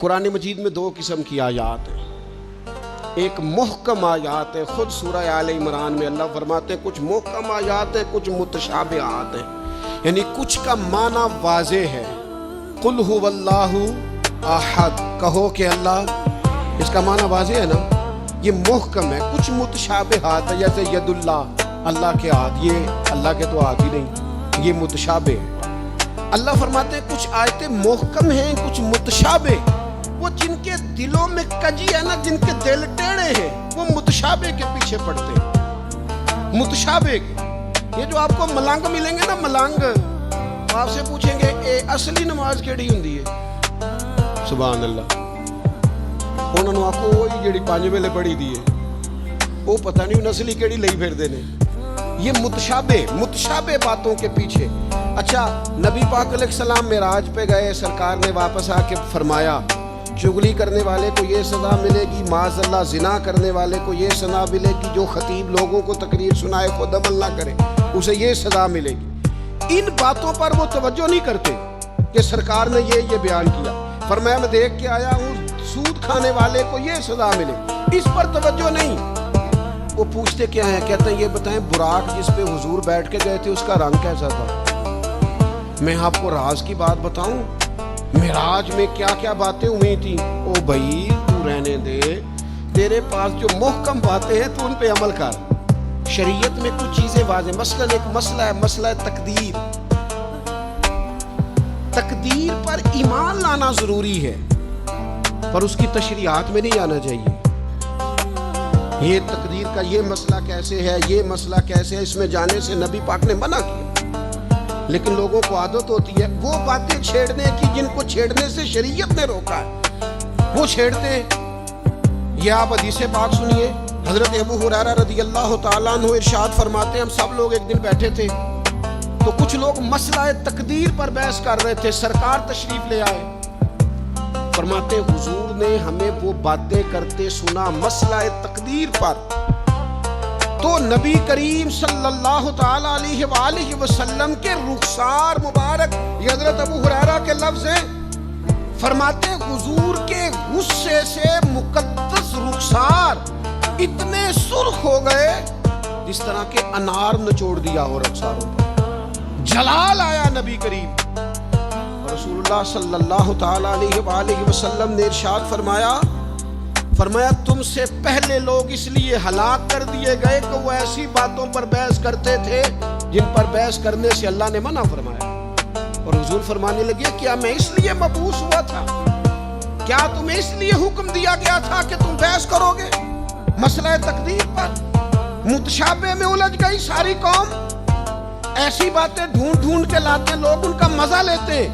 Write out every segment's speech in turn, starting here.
قرآن مجید میں دو قسم کی آیات ہیں، ایک محکم آیات ہے۔ خود سورہ آل عمران میں اللہ فرماتے ہیں کچھ محکم آیات ہیں، کچھ متشابہات ہیں، یعنی کچھ کا معنی واضح ہے۔ قل هو اللہ احد، کہو کہ اللہ، اس کا معنی واضح ہے نا، یہ محکم ہے۔ کچھ متشابہات ہے، جیسے ید اللہ، اللہ کے ہاتھ، یہ اللہ کے تو ہاتھ ہی نہیں، یہ متشابہ ہے۔ اللہ فرماتے ہیں کچھ آیتیں محکم ہیں، کچھ متشابہ۔ وہ جن کے دلوں میں کجی ہے نا، جن کے دل ٹیڑے ہیں، وہ متشابہ کے پیچھے پڑتے ہیں، متشابہ کے۔ یہ جو آپ کو ملنگ ملیں گے نا، ملنگ، آپ سے پوچھیں گے اے اصلی نماز کیڑی ہوندی ہے؟ سبحان اللہ، انہوں نے آپ کو وہی جڑی 5 ویلے پڑھی دی ہے، وہ پتہ نہیں اصلی کیڑی لئی پھردے نے۔ یہ متشابہ باتوں کے پیچھے۔ اچھا، نبی پاک علیہ السلام معراج پہ گئے، سرکار نے واپس آ کے فرمایا چغلی کرنے والے کو یہ سزا ملے گی، معاذ اللہ زنا کرنے والے کو یہ سزا ملے گی، جو خطیب لوگوں کو تقریر سنائے خود عمل نہ کرے اسے یہ سزا ملے گی۔ ان باتوں پر وہ توجہ نہیں کرتے کہ سرکار نے یہ بیان کیا۔ فرمایا میں دیکھ کے آیا ہوں سود کھانے والے کو یہ سزا ملے، اس پر توجہ نہیں۔ وہ پوچھتے کیا ہیں؟ کہتے ہیں یہ بتائیں براق جس پہ حضور بیٹھ کے گئے تھے اس کا رنگ کیسا تھا؟ میں آپ کو راز کی بات بتاؤں، معراج میں کیا کیا باتیں ہوئی تھیں؟ او بھائی تو رہنے دے، تیرے پاس جو محکم باتیں ہیں تو ان پہ عمل کر۔ شریعت میں کچھ چیزیں واضح، مثلا ایک مسئلہ ہے، مسئلہ تقدیر۔ تقدیر پر ایمان لانا ضروری ہے، پر اس کی تشریحات میں نہیں آنا چاہیے۔ یہ تقدیر کا یہ مسئلہ کیسے ہے، یہ مسئلہ کیسے ہے، اس میں جانے سے نبی پاک نے منع کیا، لیکن لوگوں کو عادت ہوتی ہے وہ باتیں چھیڑنے کی جن کو چھیڑنے سے شریعت نے روکا ہے، وہ چھیڑتے ہیں۔ یہ آپ حدیث پاک سنیے، حضرت ابو ہریرہ رضی اللہ تعالیٰ عنہ ارشاد فرماتے ہیں ہم سب لوگ ایک دن بیٹھے تھے تو کچھ لوگ مسئلہ تقدیر پر بحث کر رہے تھے، سرکار تشریف لے آئے۔ فرماتے ہیں حضور نے ہمیں وہ باتیں کرتے سنا مسئلہ تقدیر پر، تو نبی کریم صلی اللہ تعالی علیہ وآلہ وسلم کے رخسار مبارک، یہ حضرت ابو ہریرہ کے لفظ ہیں، فرماتے ہیں حضور کے غصے سے مقدس رخسار اتنے سرخ ہو گئے جس طرح کے انار نچوڑ دیا ہو رخساروں پر، جلال آیا نبی کریم۔ رسول اللہ صلی اللہ تعالی علیہ وآلہ وسلم نے ارشاد فرمایا تم سے پہلے لوگ اس لیے ہلاک کر دیے گئے کہ وہ ایسی باتوں پر بحث کرتے تھے جن پر بحث کرنے سے اللہ نے منع فرمایا۔ اور حضور فرمانے لگے کیا میں اس لیے مبعوث ہوا تھا؟ کیا تمہیں اس لیے حکم دیا گیا تھا کہ تم بحث کرو گے مسئلہ تقدیر پر؟ متشابہ میں الجھ گئی ساری قوم، ایسی باتیں ڈھونڈ کے لاتے لوگ، ان کا مزہ لیتے،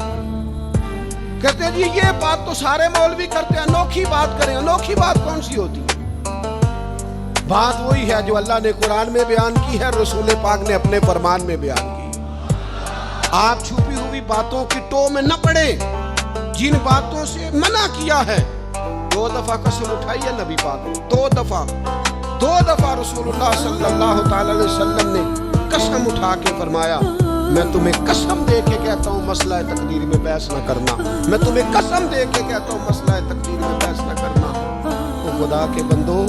کہتے ہیں جی یہ بات تو سارے مولوی کرتے ہیں، انوکھی بات کریں۔ انوکھی بات کون سی ہوتی ہے؟ بات وہی ہے جو اللہ نے قرآن میں بیان کی ہے، رسول پاک نے اپنے فرمان میں بیان کی۔ آپ چھپی ہوئی باتوں کی ٹو میں نہ پڑے، جن باتوں سے منع کیا ہے۔ 2 دفعہ قسم اٹھائی ہے نبی پاک نے، 2 دفعہ رسول اللہ صلی اللہ تعالی علیہ وسلم نے قسم اٹھا کے فرمایا میں تمہیں قسم دے کے کہتا ہوں مسئلہ تقدیر میں بحث نہ کرنا، میں تمہیں قسم دے کے کہتا ہوں مسئلہ تقدیر میں بحث نہ کرنا۔ تو خدا کے بندو،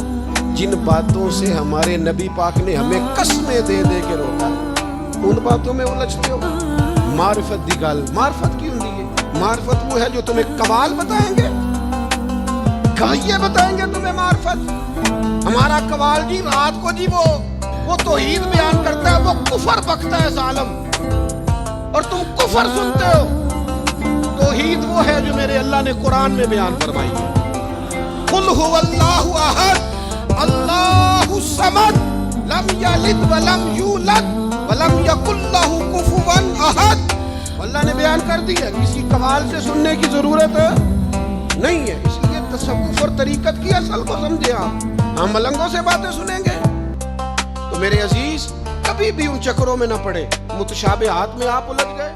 جن باتوں سے ہمارے نبی پاک نے ہمیں قسمیں دے کے روکا، ان باتوں میں الجھتے ہو۔ معرفت دی گل، معرفت کی ہوندی ہے؟ معرفت وہ ہے جو تمہیں کمال بتائیں گے، گہیے بتائیں گے تمہیں معرفت۔ ہمارا کمال جی رات کو جی وہ توحید بیان کرتا ہے، وہ کفر بکتا ہے ظالم، اور تم کفر سنتے ہو۔ توحید وہ ہے جو میرے اللہ نے قرآن میں بیان فرمائی ہے۔ قل هو اللہ احد اللہ الصمد لم یلد ولم یولد ولم یکن لہ کفوا احد۔ اللہ نے بیان کر دی ہے، کسی کمال سے سننے کی ضرورت نہیں ہے، اس لیے تصوف اور طریقت کی اصل کو سمجھے۔ ہم ملنگوں سے باتیں سنیں گے؟ تو میرے عزیز کبھی بھی ان چکروں میں نہ پڑے، متشابہات میں آپ الجھ گئے۔